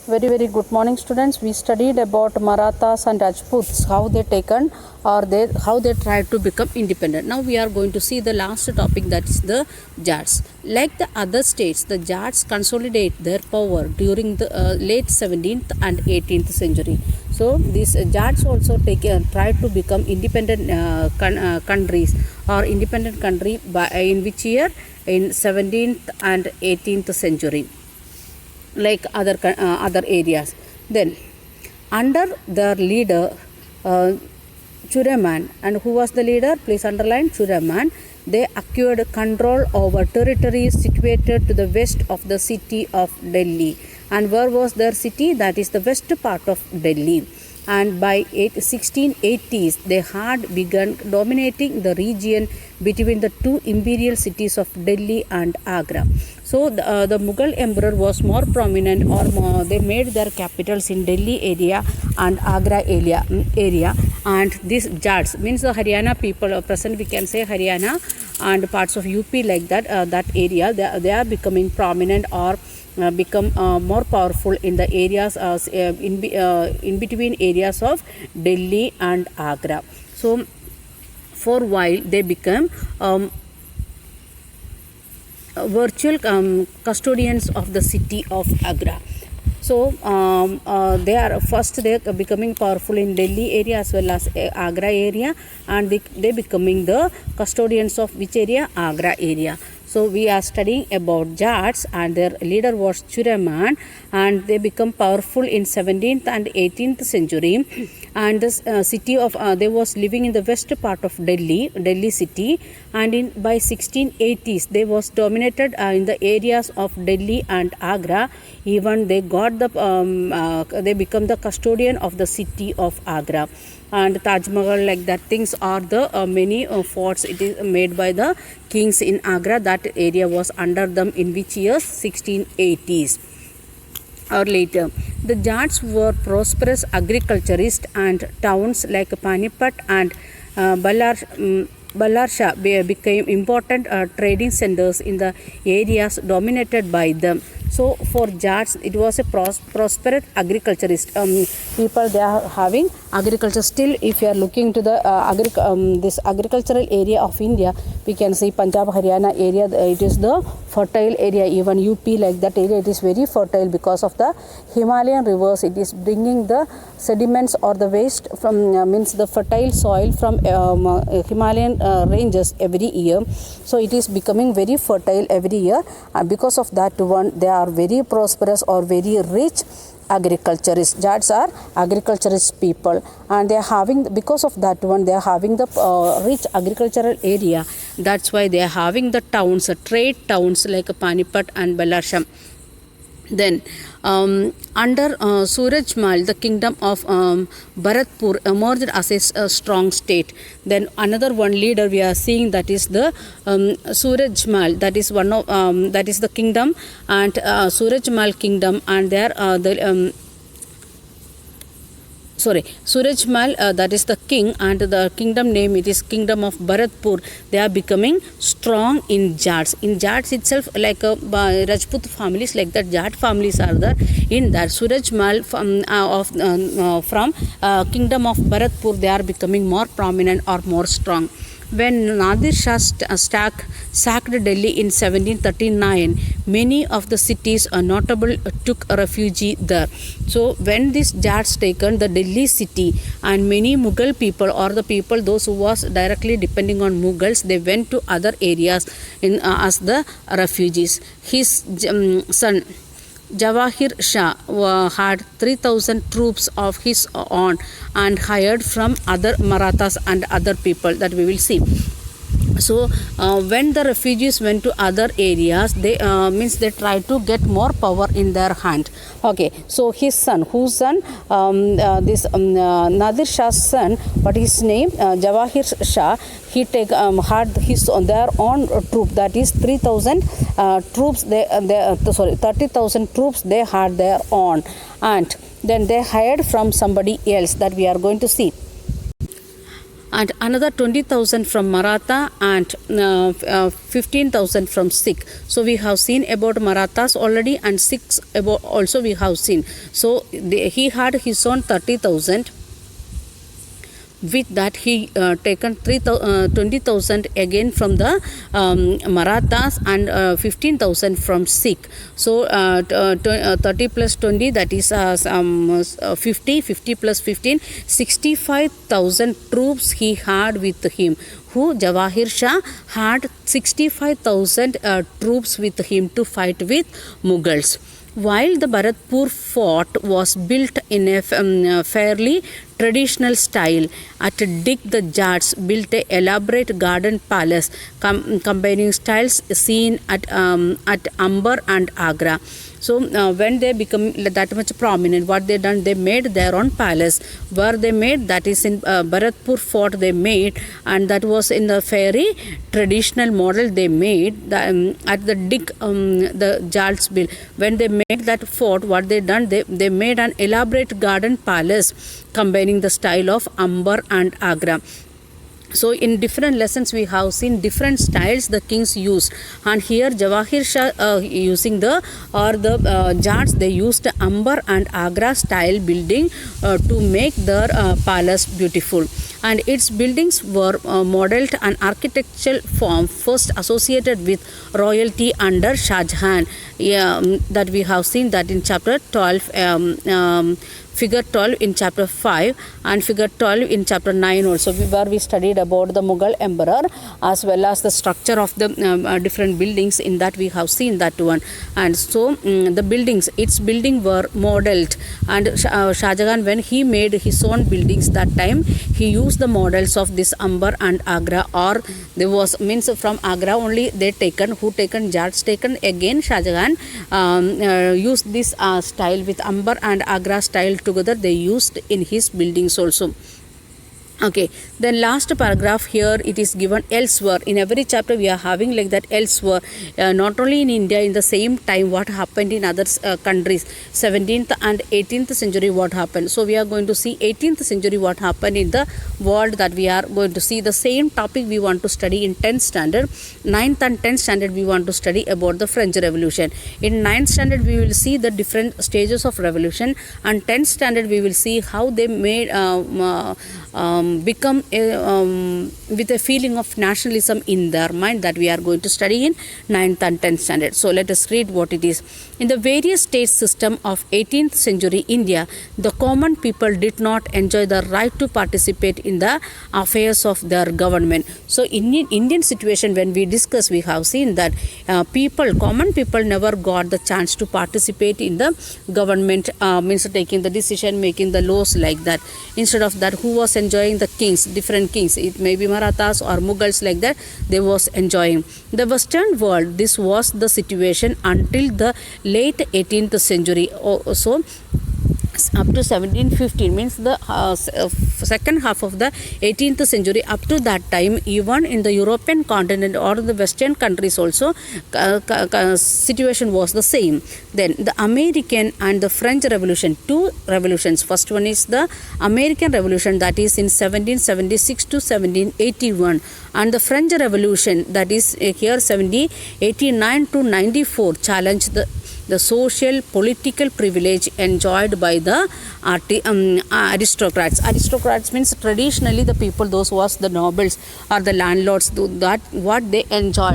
Very good morning, students. We studied about Marathas and Rajputs, how they taken or how they tried to become independent. Now we are going to see the last topic, that is the Jats. Like the other states, the Jats consolidate their power during the late 17th and 18th century. So these Jats also tried to become independent countries or independent country in which year? In 17th and 18th century, like other areas. Then under their leader Churaman, and who was the leader? Please underline Churaman. They acquired control over territories situated to the west of the city of Delhi. And where was their city? That is the west part of Delhi. And by 1680s they had begun dominating the region between the two imperial cities of Delhi and Agra. So the Mughal emperor was more prominent, or they made their capitals in Delhi area and Agra area. And these Jats means the Haryana people, present we can say Haryana and parts of UP, like that that area, they are becoming prominent or become more powerful in the areas in between areas of Delhi and Agra. So for a while they become virtual custodians of the city of Agra. So they are becoming powerful in Delhi area as well as Agra area, and they becoming the custodians of which area? Agra area. So we are studying about Jats, and their leader was Churaman, and they become powerful in 17th and 18th century. And this city of they was living in the west part of Delhi city, and by 1680s they was dominated in the areas of Delhi and Agra. Even they got the they become the custodian of the city of Agra. And Taj Mahal, like that things are the many forts it is made by the kings in Agra. That area was under them in which years? 1680s or later. The Jats were prosperous agriculturists, and towns like Panipat and Ballarsha became important trading centers in the areas dominated by them. So for Jats, it was a prosperous agriculturist people. They are having agriculture. Still, if you are looking to the this agricultural area of India, we can see Punjab, Haryana area. It is the fertile area. Even UP, like that area, it is very fertile because of the Himalayan rivers. It is bringing the sediments or the waste from means the fertile soil from Himalayan ranges every year. So it is becoming very fertile every year, and because of that one, they are very prosperous or very rich agriculturists. Jats are agriculturist people, and they are having, because of that one, they are having the rich agricultural area. That's why they are having the towns, trade towns like Panipat and Ballarsha. Then under Surajmal, the kingdom of Bharatpur emerged as a strong state. Then another one leader we are seeing, that is the Surajmal. That is one of that is the kingdom, and Surajmal kingdom, and there the Surajmal, that is the king, and the kingdom name, it is kingdom of Bharatpur. They are becoming strong in Jats. In Jats itself, like Rajput families, like that Jat families are there. In that Surajmal from kingdom of Bharatpur, they are becoming more prominent or more strong. When Nadir Shah sacked Delhi in 1739, many of the cities notable took refuge there. So when this Jats taken the Delhi city, and many Mughal people, or the people those who was directly depending on Mughals, they went to other areas in as the refugees. His son Jawahir Shah had 3,000 troops of his own, and hired from other Marathas and other people, that we will see. So when the refugees went to other areas, they means they tried to get more power in their hand. Okay, so his son, whose son? This Nadir Shah's son, what is his name? Jawahir Shah. He had their own troop, that is 3,000 troops. 30,000 troops they had their own, and then they hired from somebody else, that we are going to see. and another 20,000 from Maratha and 15,000 from Sikh. So we have seen about Marathas already, and Sikhs about also we have seen. So he had his own 30,000. With that he taken 20,000 again from the Marathas and 15,000 from Sikh. So 30 plus 20, that is 50 plus 15, 65,000 troops he had with him. Who? Jawahir Shah had 65,000 troops with him to fight with Mughals. While the Bharatpur fort was built in a fairly traditional style, at Dig the Jats built a elaborate garden palace combining styles seen at Amber and Agra. So when they become that much prominent, what they done, they made their own palace. Where they made, that is in Bharatpur fort they made, and that was in the very traditional model they made at the Dig the Jats bill. When they made that fort, what they done, they made an elaborate garden palace combining the style of Amber and Agra. So in different lessons we have seen different styles the kings used, and here Jawahir Shah using the Jats, they used Amber and Agra style building to make their palace beautiful, and its buildings were modeled an architectural form first associated with royalty under Shah Jahan. That we have seen that in chapter 12, figure 12 in chapter 5 and figure 12 in chapter 9 also, where we studied about the Mughal emperor as well as the structure of the different buildings. In that we have seen that one. And so the buildings, its building were modeled, and Shah Jahan, when he made his own buildings, that time he used the models of this Amber and Agra, or there was means from Agra only they taken, Jats taken, again Shah Jahan used this style with Amber and Agra style together, they used in his buildings also. Okay, then last paragraph here it is given elsewhere. In every chapter we are having like that elsewhere, not only in India, in the same time what happened in other countries, 17th and 18th century what happened. So we are going to see 18th century what happened in the world, that we are going to see the same topic we want to study in 10th standard. 9th and 10th standard we want to study about the French Revolution. In 9th standard we will see the different stages of revolution, and 10th standard we will see how they made become with a feeling of nationalism in their mind, that we are going to study in 9th and 10th standard. So let us read what it is. In the various state system of 18th century India, the common people did not enjoy the right to participate in the affairs of their government. So in Indian situation, when we discuss, we have seen that common people never got the chance to participate in the government, means taking the decision, making the laws like that. Instead of that, who was enjoying? The kings, different kings, it may be Marathas or Mughals, like that they was enjoying. The Western world, this was the situation until the late 18th century. So up to 1715, means the second half of the 18th century, up to that time, even in the European continent or the Western countries also, situation was the same. Then the American and the French Revolution, two revolutions. First one is the American Revolution, that is in 1776 to 1781, and the French Revolution, that is here 1789 to 94, challenged the social political privilege enjoyed by the aristocrats. Aristocrats means traditionally the people, those was the nobles or the landlords, that what they enjoyed.